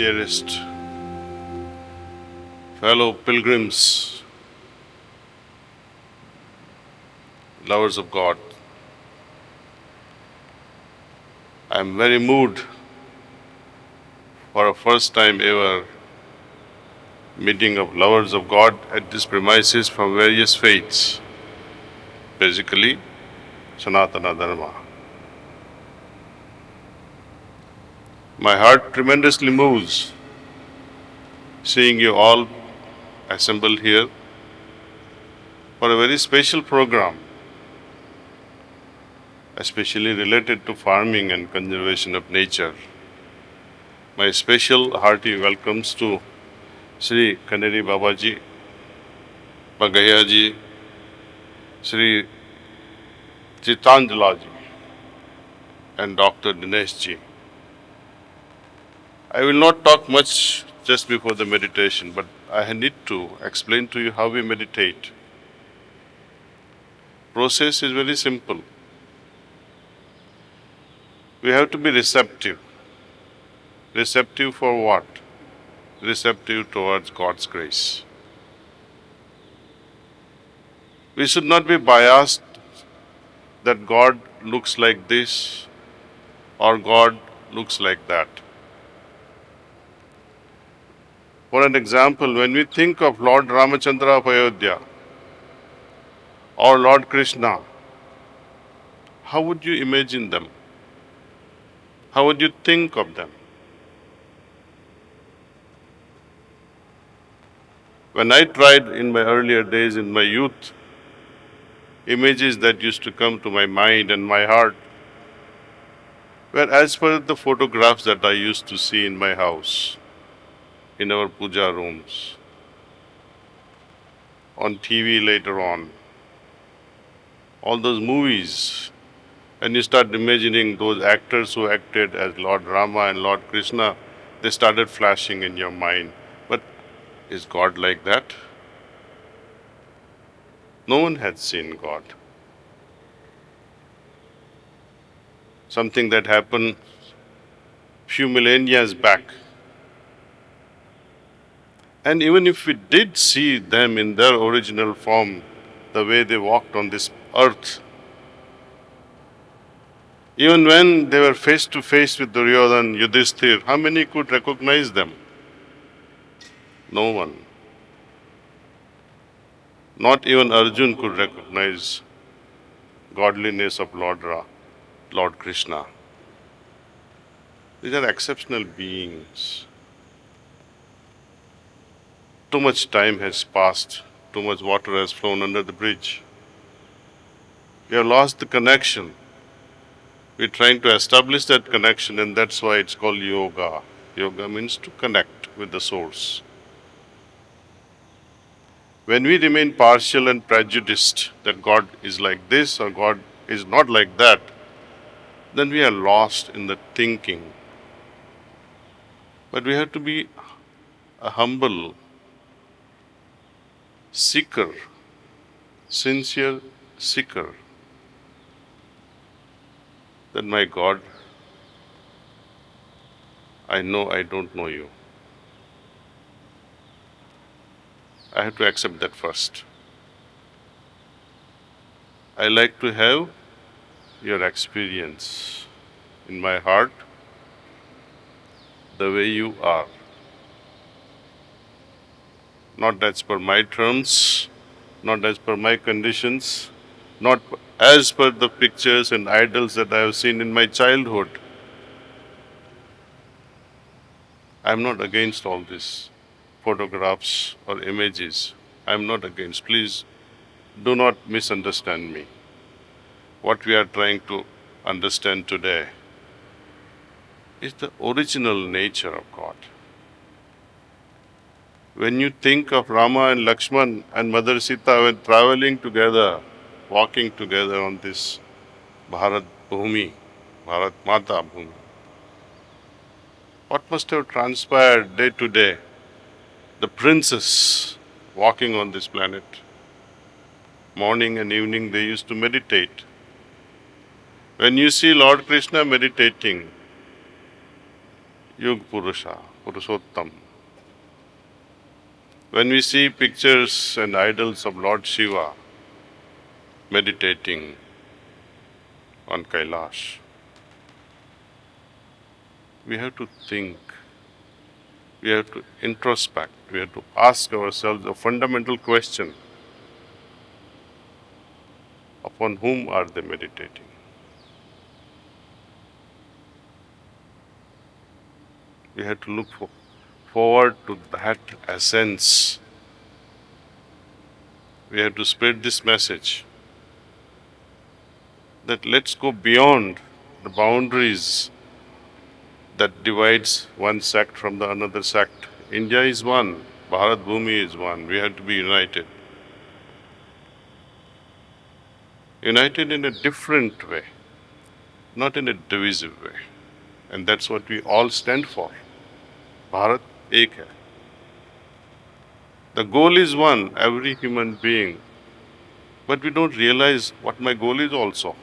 dearest fellow pilgrims, lovers of God, I am very moved for a first time ever meeting of lovers of God at this premises from various faiths, basically Sanatana Dharma. My heart tremendously moves seeing you all assembled here for a very special program, especially related to farming and conservation of nature. My special hearty welcomes to Sri Kaneri Babaji, Bagayaji, Sri Chitanjalaji, and Dr. Dineshji. I will not talk much just before the meditation, but I need to explain to you how we meditate. Process is very simple. We have to be receptive. Receptive for what? Receptive towards God's grace. We should not be biased that God looks like this or God looks like that. For an example, when we think of Lord Ramachandra of Ayodhya or Lord Krishna, how would you imagine them? How would you think of them? When I tried in my earlier days, in my youth, images that used to come to my mind and my heart were as per the photographs that I used to see in my house, in our puja rooms, on TV later on, all those movies, and you start imagining those actors who acted as Lord Rama and Lord Krishna, they started flashing in your mind. But is God like that? No one had seen God. Something that happened few millennia back. And even if we did see them in their original form, the way they walked on this earth, even when they were face to face with Duryodhan, Yudhishthir, how many could recognize them? No one. Not even Arjun could recognize godliness of Lord Krishna. These are exceptional beings. Too much time has passed. Too much water has flown under the bridge. We have lost the connection. We're trying to establish that connection, and that's why it's called yoga. Yoga means to connect with the source. When we remain partial and prejudiced that God is like this or God is not like that, then we are lost in the thinking. But we have to be a humble seeker, sincere seeker. That my God, I know I don't know you. I have to accept that first. I like to have your experience in my heart the way you are. Not as per my terms, not as per my conditions, not as per the pictures and idols that I have seen in my childhood. I am not against all this. Photographs or images. I am not against. Please do not misunderstand me. What we are trying to understand today is the original nature of God. When you think of Rama and Lakshman and Mother Sita when traveling together, walking together on this Bharat Bhumi, Bharat Mata Bhumi, what must have transpired day to day? The princes walking on this planet. Morning and evening they used to meditate. When you see Lord Krishna meditating, Yug Purusha, Purushottam. When we see pictures and idols of Lord Shiva meditating on Kailash, we have to think, we have to introspect, we have to ask ourselves a fundamental question: upon whom are they meditating? We have to look forward to that essence. We have to spread this message that let's go beyond the boundaries that divides one sect from the another sect. India is one, Bharat Bhumi is one. We have to be united. United in a different way, not in a divisive way. And that's what we all stand for. Bharat ek hai. The goal is one, every human being. But we don't realize what my goal is also.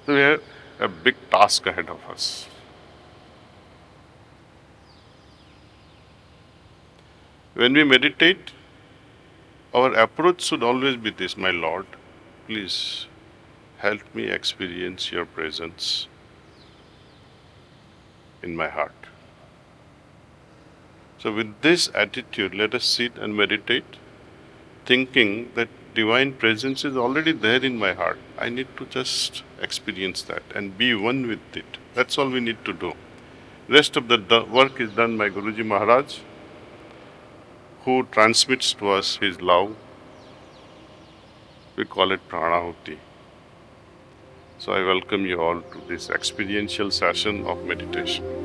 So we have a big task ahead of us. When we meditate, our approach should always be this: my Lord, please help me experience your presence in my heart. So with this attitude, let us sit and meditate, thinking that divine presence is already there in my heart. I need to just experience that and be one with it. That's all we need to do. Rest of the work is done by Guruji Maharaj, who transmits to us his love. We call it Pranahuti. So I welcome you all to this experiential session of meditation.